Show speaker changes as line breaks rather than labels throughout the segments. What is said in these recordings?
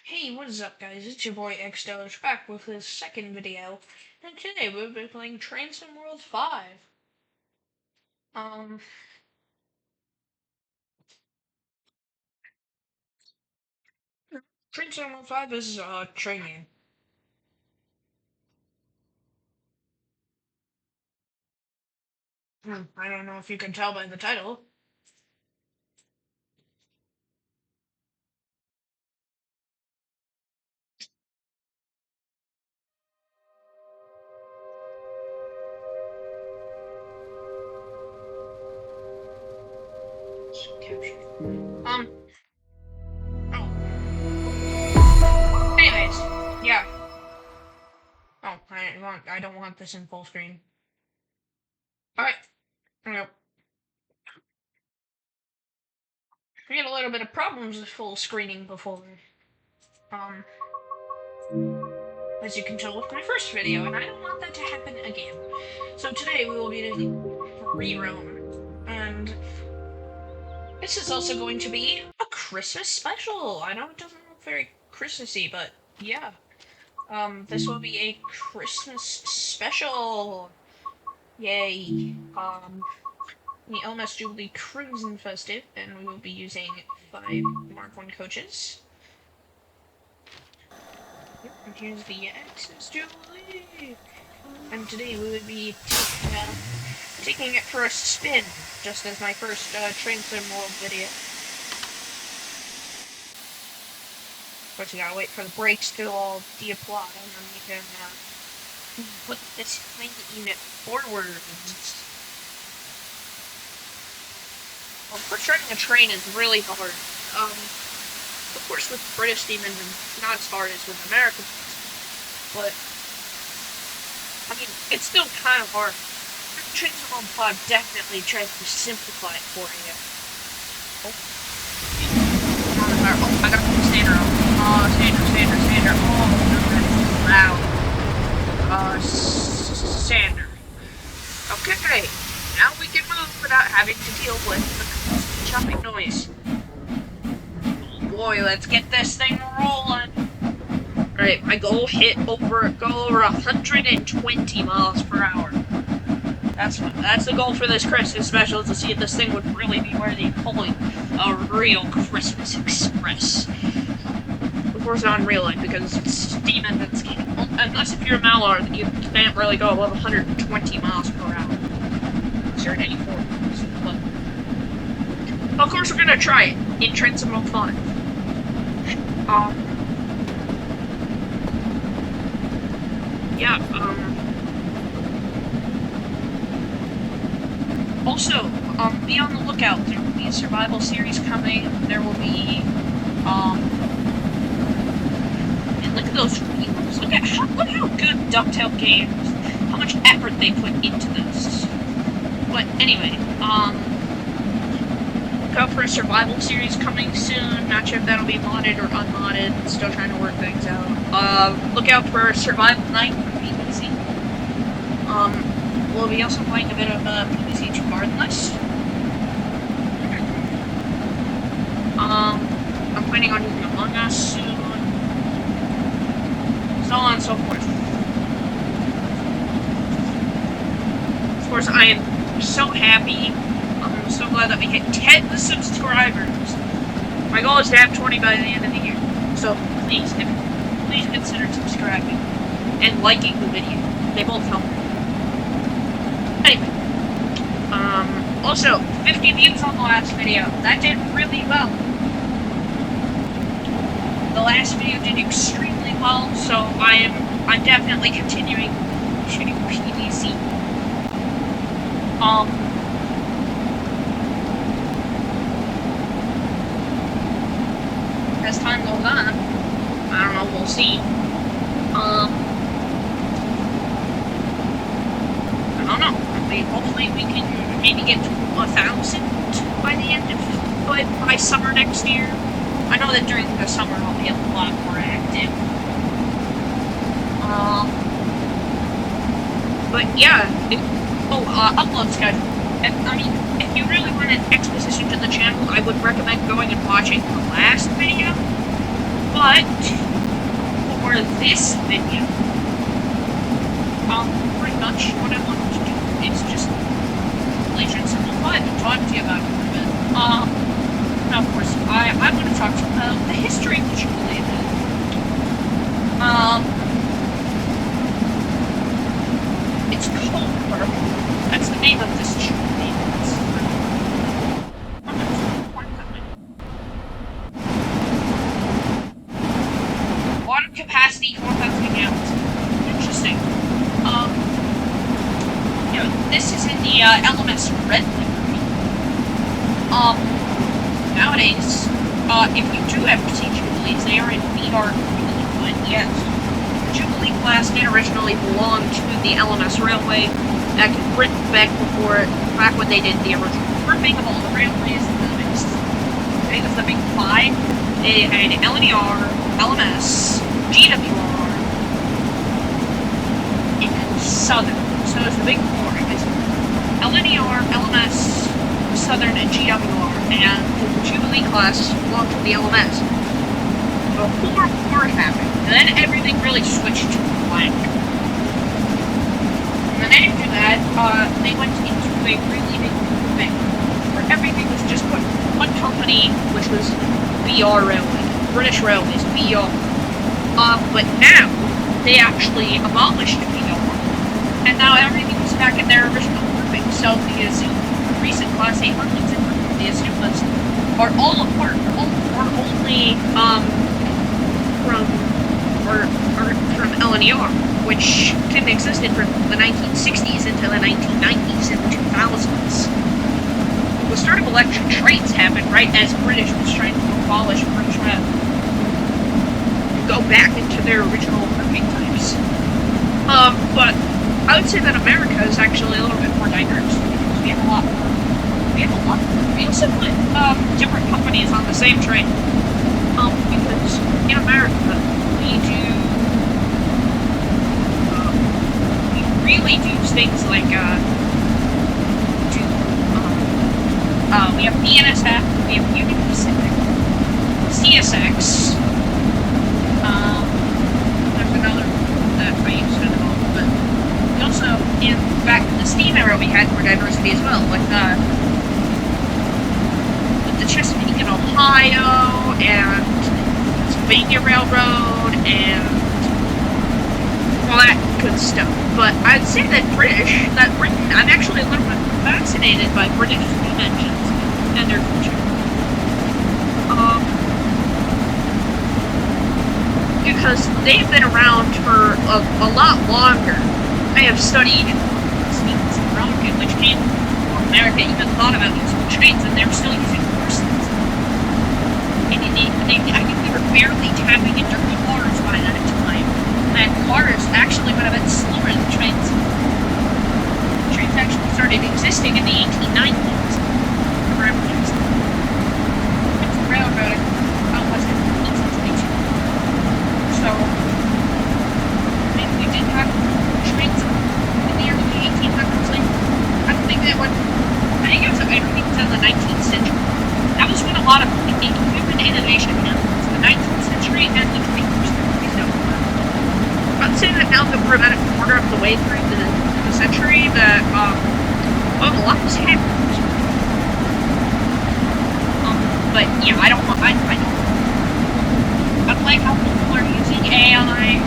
Hey, what is up guys? It's your boy X back with his second video, and today we'll be playing Train Sim World 5. Um, Train Sim World 5 is a train game. I don't know if you can tell by the title. Capture. Oh. Anyways, yeah. Oh, I don't want this in full screen. Alright. Yep. We had a little bit of problems with full screening before. Um, as you can tell with my first video, and I don't want that to happen again. So today we will be doing free roam, and this is also going to be a Christmas special. I know it doesn't look very Christmassy, but yeah. This will be a Christmas special. Yay. The XMAS Jubilee Cruise and Festive, and we will be using 5 Mark 1 coaches. Yep, and here's the XMAS Jubilee. And today we will be taking it for a spin, just as my first Train Sim World video. Of course, you gotta wait for the brakes to all de-apply, and then you can put this main unit forwards. Well, of course, driving a train is really hard. Of course, with British steam engines, not as hard as with American ones, but I mean, it's still kind of hard. Train Sim World 5 definitely tries to simplify it for you. Oh. Oh, I gotta put the sander on. Oh, sander. Oh, that's loud. Sander. Okay, now we can move without having to deal with the chopping noise. Oh boy, let's get this thing rolling. Alright, my goal go over 120 miles per hour. That's the goal for this Christmas special, to see if this thing would really be worthy of pulling a real Christmas express. Of course, not in real life, because it's steam engines can't. Unless if you're a Mallard, you can't really go above 120 miles per hour. Unless you're at any forwards. But of course, we're gonna try it in Train Sim World 5. Also, be on the lookout. There will be a survival series coming. There will be, and look at those wheels. Look how good Ducktail Games, how much effort they put into this. But anyway, look out for a survival series coming soon. Not sure if that'll be modded or unmodded. Still trying to work things out. Look out for Survival Night for PVC. We'll be also playing a bit of PVC 2 Gardenless. I'm planning on using Among Us soon. So on and so forth. Of course, I am so happy. I'm so glad that we hit 10 subscribers. My goal is to have 20 by the end of the year. So please consider subscribing and liking the video. They both help. Anyway, also, 50 views on the last video. That did really well. The last video did extremely well, so I'm definitely continuing shooting PVC. As time goes on, I don't know, we'll see. I don't know. Hopefully we can maybe get to 1,000 by the end of by summer next year. I know that during the summer I'll be a lot more active. But yeah, upload schedule. I mean, if you really want an exposition to the channel, I would recommend going and watching the last video. But But for this video, pretty much what I wanted to do is just Legend Simplified and talk to you about it for a bit. Now, of course, I want to talk to you about the history of the Jubilee. It's called Purple. That's the name of this Jubilee. Water capacity 4,000 gallons. Interesting. You know, this is in the LMS Red library. Nowadays, if you do ever see Jubilees, they are in VR Jubilee, but yes, the Jubilee class did originally belong to the LMS Railway back in Britain, back when they did the original grouping of all the railways. It was the big five. They had LNER, LMS, GWR, and Southern. So it was the big four. It was LNER, LMS, Southern, and GWR. And the Jubilee class belonged to the LMS. Before war happened, then everything really switched to blank. And then after that, they went into a really big thing, where everything was just put in one company, which was BR Railway, British Railways, BR. But now, they actually abolished BR, and now everything was back in their original grouping. So the recent Class 800s and the Azumas are all apart, or only from LNER, which didn't exist from the 1960s into the 1990s and the 2000s. The start of electric trains happened right as British was trying to abolish British Rail, go back into their original grouping types. But I would say that America is actually a little bit more diverse because we have a lot more. We also put different companies on the same train. Because in America we really do things like we have BNSF, we have Union Pacific, CSX. There's another that I used to know, but we also, back in the steam era, we had more diversity as well, with the Chesapeake in Ohio, and Pennsylvania Railroad, and all that good stuff. But I'd say that Britain, I'm actually a little bit fascinated by British steam engines and their future. Because they've been around for a lot longer. I have studied Siemens and Rocket, which came from America, even thought about using trains, and they're still using horses. And I think we were barely tapping into cars by that time. And cars actually would have been slower than trains. Trains actually started existing in the 1890s. It's railroading. So, maybe we did have trains in the early 1800s. I don't think that I think everything was in the 19th century. That was when a lot of human innovation happened. The 19th century and the 21st century. So, I'd say that now that we're about a quarter of the way through the century, that a lot has happened. But yeah, I don't like how people are using AI.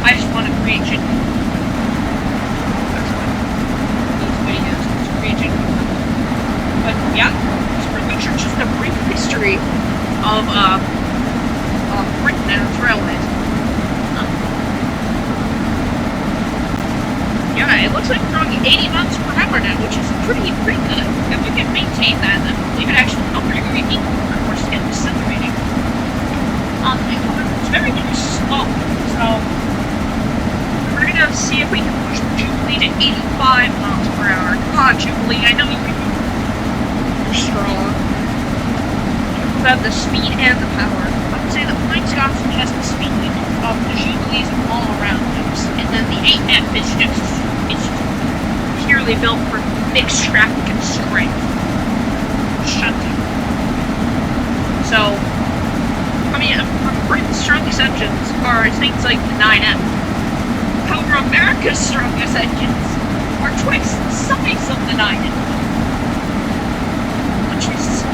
I just want to create genuine. That's what these videos to create genuine. But yeah, it's pretty much just a brief history of Britain and its railways. Yeah, it looks like we're on 80 miles per hour now, which is pretty good. If we can maintain that, then we could actually pretty equal or get accelerating. It's very slow, so we're gonna see if we can push the Jubilee to 85 miles per hour. Come on, Jubilee, I know you're strong. You have the speed and the power. I would say the Flying Scotsman has the speed of the Jubilees all around us, and then the 8F is just purely built for mixed traffic and strength. Shunting. So, I mean, strongest engines are things like the 9M. However, America's strongest engines are twice the size of the 9M. Which is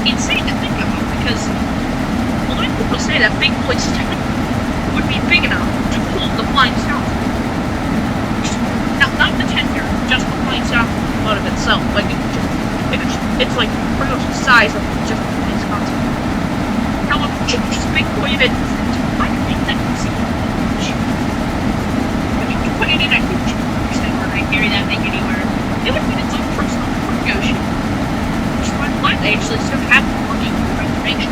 insane to think about, because a lot of people say that Big Boy's tank would be big enough to pull the Flying Saucer. Not the tender, just the Flying Saucer out of itself. Like, it's like pretty much the size of just the Flying Saucer. However, just Big Boy of it, I think that can see huge. I mean, you put it in a huge extender and carry that thing anywhere, it would be its own personal cargo ship. Which is why they actually still have the money for reservation.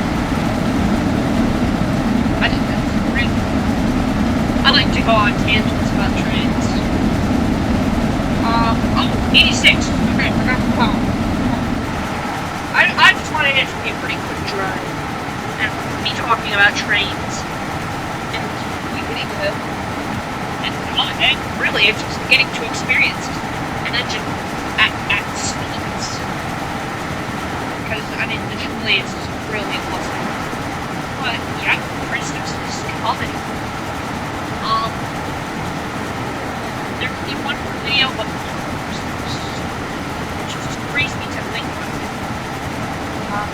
I think that's great. I like to go on tangents about trains. 86. Okay, I forgot the power. I just wanted it to be a pretty quick drive. And me talking about trains and getting the and really it's just getting to experience an engine at speeds. Because I mean the Jubilee is really awesome. But yeah, for instance, this is comedy. There could be one more video but which is just crazy to think about.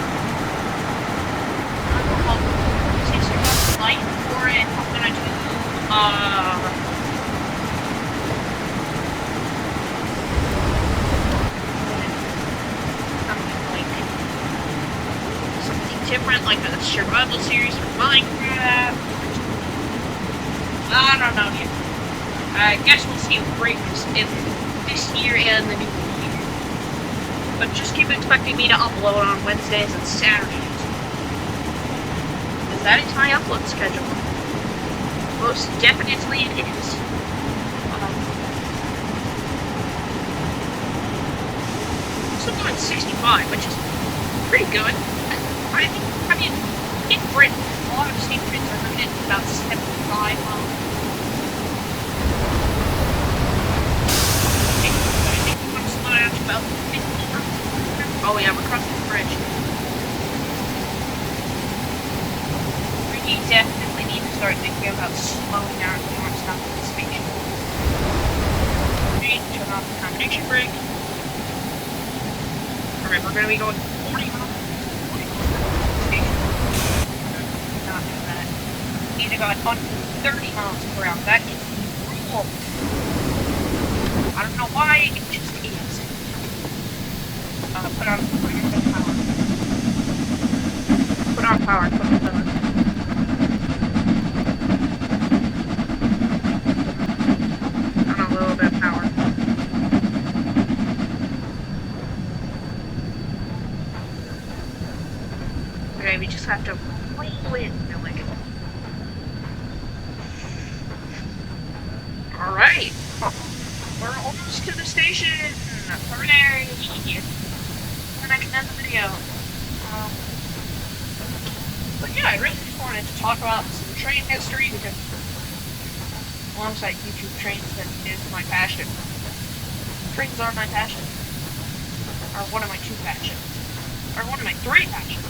I don't know how to say light for it. I'm gonna do something different, like a survival series for Minecraft. I don't know yet. I guess we'll see what breaks in this year and the new year. But just keep expecting me to upload on Wednesdays and Saturdays. Because that is my upload schedule. Most definitely it is. So I'm doing 65, which is pretty good. I mean, in Britain, a lot of steam trains are limited to about 75 miles. About 50. Oh yeah, we're crossing the bridge. We definitely need to start thinking about slowing down before we stop at the station. We need to turn off the combination brake. Alright, we're gonna be going 40 miles. Not do that. We need to go at 30 miles per hour. That is cool. I don't know why, it just is. Put on power. Put on power. Put on power. On a little bit of power. Okay, we just have to roll in, really. Alright. We're almost to the station. Hooray! And I can end the video. But yeah, I really just wanted to talk about some train history because alongside YouTube, trains is my passion. Trains are my passion. Or one of my two passions. Or one of my three passions.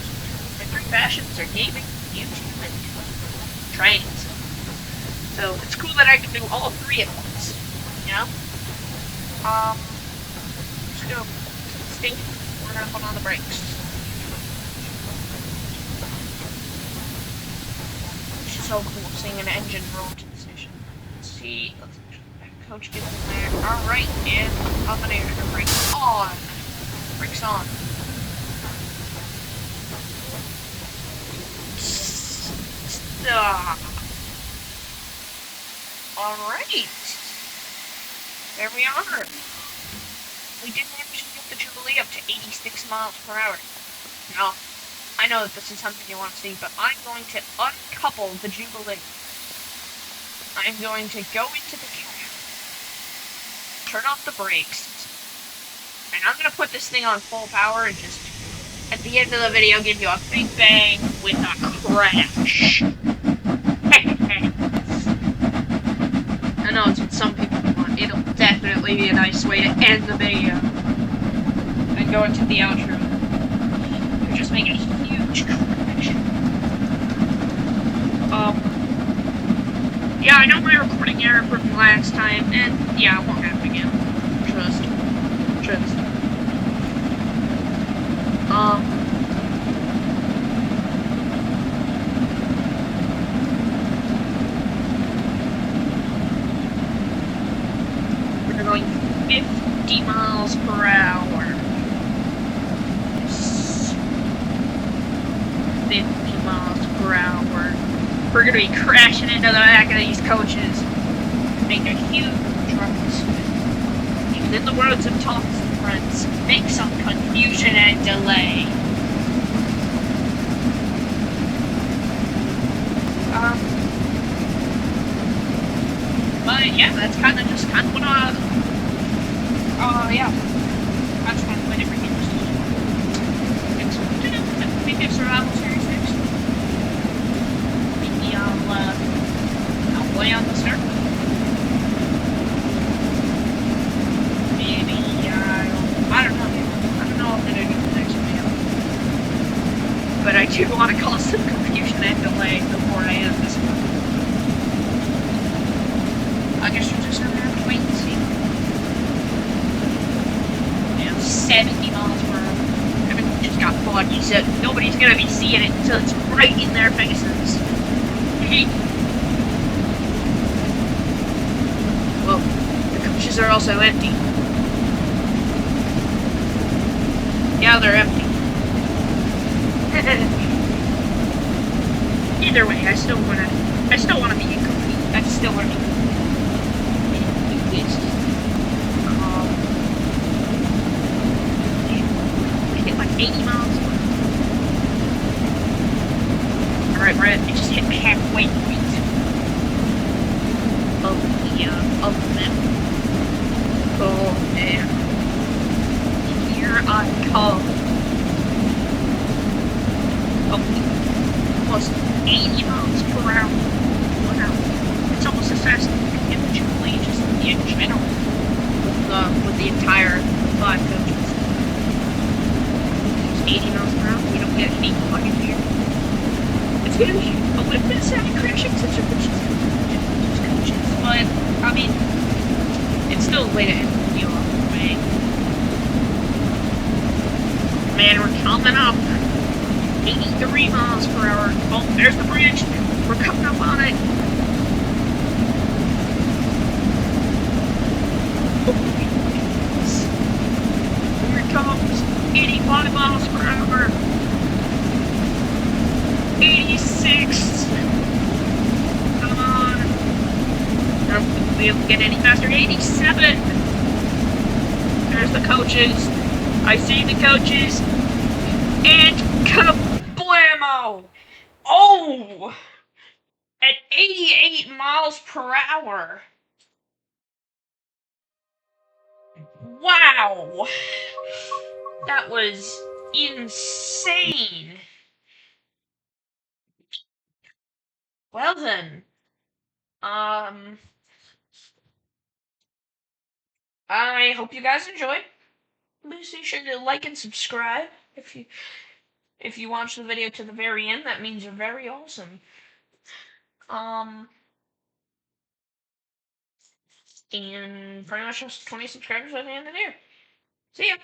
My three passions are gaming, YouTube, and trains. So it's cool that I can do all three at once. You know? Just go stink. We're gonna put on the brakes. It's so cool seeing an engine roll to the station. Let's see. Coach gets in there. Alright, and combinator brakes on. Brakes on. Stop. Alright. There we are. We did manage to get the Jubilee up to 86 miles per hour. Now, I know that this is something you want to see, but I'm going to uncouple the Jubilee. I'm going to go into the cab, turn off the brakes, and I'm going to put this thing on full power and just, at the end of the video, give you a big bang with a crash. I know it's what some people want. It'll definitely be a nice way to end the video. And go into the outro. You're just making a huge crash. Yeah, I know my recording error from last time, and yeah, it won't happen again. Trust. We're going 50 miles per hour. 50 miles per hour. We're gonna be crashing into the back of these coaches. Make a huge ruckus. Even in the roads of Thompson, friends, make some confusion and delay. But yeah, that's kind of what yeah. That's kind of what everything was doing. Maybe it's Survival Series next. Maybe I'll play on the server. Maybe I don't know. I don't know if I'm gonna do the next video. But I do want to cause some confusion and delay before I end this one. I guess we're just gonna have to wait and see. Yeah, 70 miles per hour. Everything just got foggy, so nobody's gonna be seeing it until it's right in their faces. Well, the coaches are also empty. Yeah, they're empty. Either way, I still wanna be incomplete. I still wanna be like 80 miles. Alright, we're at just hit the halfway point of the map. Oh man. Here I come. Oh, almost 80 miles per hour. Wow. It's almost as fast as XMAS Jubilee, just in general. With the entire 5 coaches. 80 miles per hour. We don't get any fucking here. It's gonna be a little bit sad crashing situations. Coaches, but I mean, it's still a way to end the video off the way. Man, we're coming up. 83 miles per hour. Oh, there's the bridge. We're coming up on it. Here it comes. 85 miles per hour. 86. Come on. I don't think we'll be able to get any faster. 87. There's the coaches. I see the coaches. And kablamo! Oh! At 88 miles per hour. Wow! That was insane. Well then, I hope you guys enjoyed. Please be sure to like and subscribe if you watch the video to the very end. That means you're very awesome. And pretty much just 20 subscribers by the end of the year. See ya.